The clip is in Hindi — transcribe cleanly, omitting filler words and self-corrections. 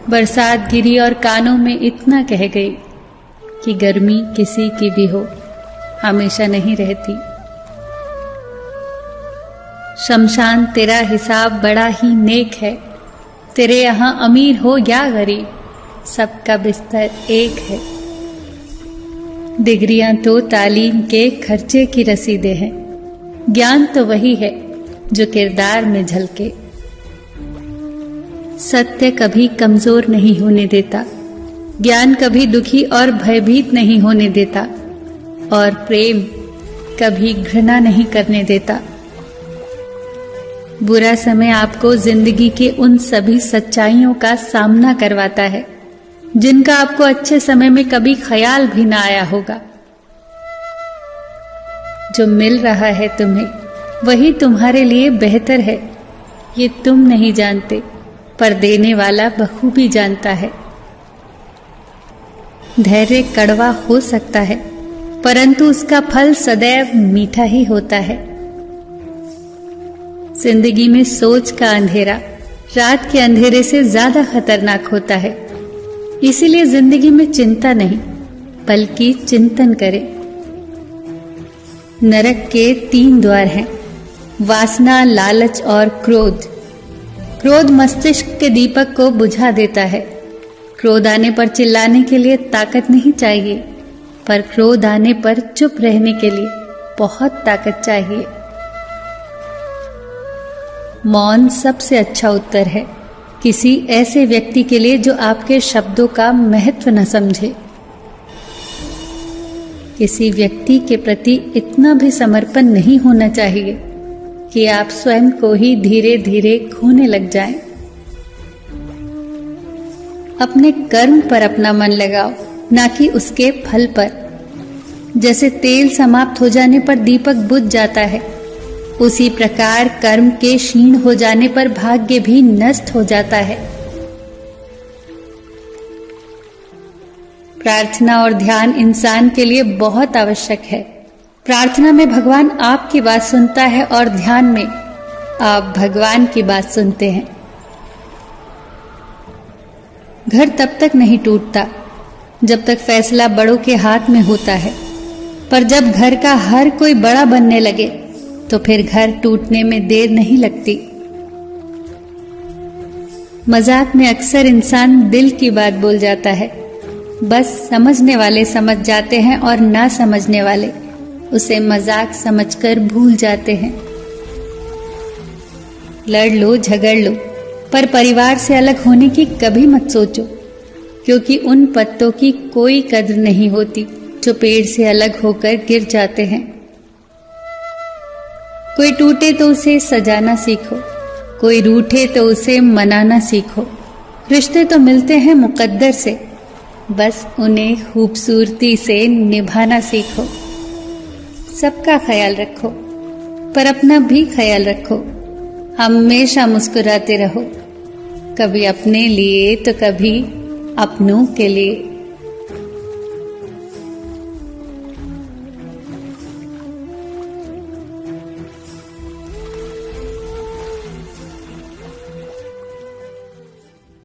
बरसात गिरी और कानों में इतना कह गई कि गर्मी किसी की भी हो, हमेशा नहीं रहती। शमशान तेरा हिसाब बड़ा ही नेक है, तेरे यहाँ अमीर हो या गरीब, सबका बिस्तर एक है। डिग्रियां तो तालीम के खर्चे की रसीदें हैं, ज्ञान तो वही है जो किरदार में झलके। सत्य कभी कमजोर नहीं होने देता, ज्ञान कभी दुखी और भयभीत नहीं होने देता, और प्रेम कभी घृणा नहीं करने देता। बुरा समय आपको जिंदगी के उन सभी सच्चाइयों का सामना करवाता है जिनका आपको अच्छे समय में कभी ख्याल भी ना आया होगा। जो मिल रहा है तुम्हें वही तुम्हारे लिए बेहतर है, ये तुम नहीं जानते, पर देने वाला बखूबी जानता है। धैर्य कड़वा हो सकता है, परंतु उसका फल सदैव मीठा ही होता है। जिंदगी में सोच का अंधेरा रात के अंधेरे से ज्यादा खतरनाक होता है, इसीलिए जिंदगी में चिंता नहीं बल्कि चिंतन करें। नरक के 3 द्वार हैं, वासना, लालच और क्रोध। क्रोध मस्तिष्क के दीपक को बुझा देता है। क्रोध आने पर चिल्लाने के लिए ताकत नहीं चाहिए, पर क्रोध आने पर चुप रहने के लिए बहुत ताकत चाहिए। मौन सबसे अच्छा उत्तर है किसी ऐसे व्यक्ति के लिए जो आपके शब्दों का महत्व न समझे। किसी व्यक्ति के प्रति इतना भी समर्पण नहीं होना चाहिए कि आप स्वयं को ही धीरे धीरे खोने लग जाएं। अपने कर्म पर अपना मन लगाओ, ना कि उसके फल पर। जैसे तेल समाप्त हो जाने पर दीपक बुझ जाता है, उसी प्रकार कर्म के क्षीण हो जाने पर भाग्य भी नष्ट हो जाता है। प्रार्थना और ध्यान इंसान के लिए बहुत आवश्यक है। प्रार्थना में भगवान आपकी बात सुनता है और ध्यान में आप भगवान की बात सुनते हैं। घर तब तक नहीं टूटता जब तक फैसला बड़ों के हाथ में होता है, पर जब घर का हर कोई बड़ा बनने लगे तो फिर घर टूटने में देर नहीं लगती। मजाक में अक्सर इंसान दिल की बात बोल जाता है, बस समझने वाले समझ जाते हैं और ना समझने वाले उसे मजाक समझकर भूल जाते हैं। लड़ लो, झगड़ लो, पर परिवार से अलग होने की कभी मत सोचो, क्योंकि उन पत्तों की कोई कद्र नहीं होती जो पेड़ से अलग होकर गिर जाते हैं। कोई टूटे तो उसे सजाना सीखो, कोई रूठे तो उसे मनाना सीखो। रिश्ते तो मिलते हैं मुकद्दर से, बस उन्हें खूबसूरती से निभाना सीखो। सबका ख्याल रखो, पर अपना भी ख्याल रखो। हमेशा मुस्कुराते रहो, कभी अपने लिए तो कभी अपनों के लिए।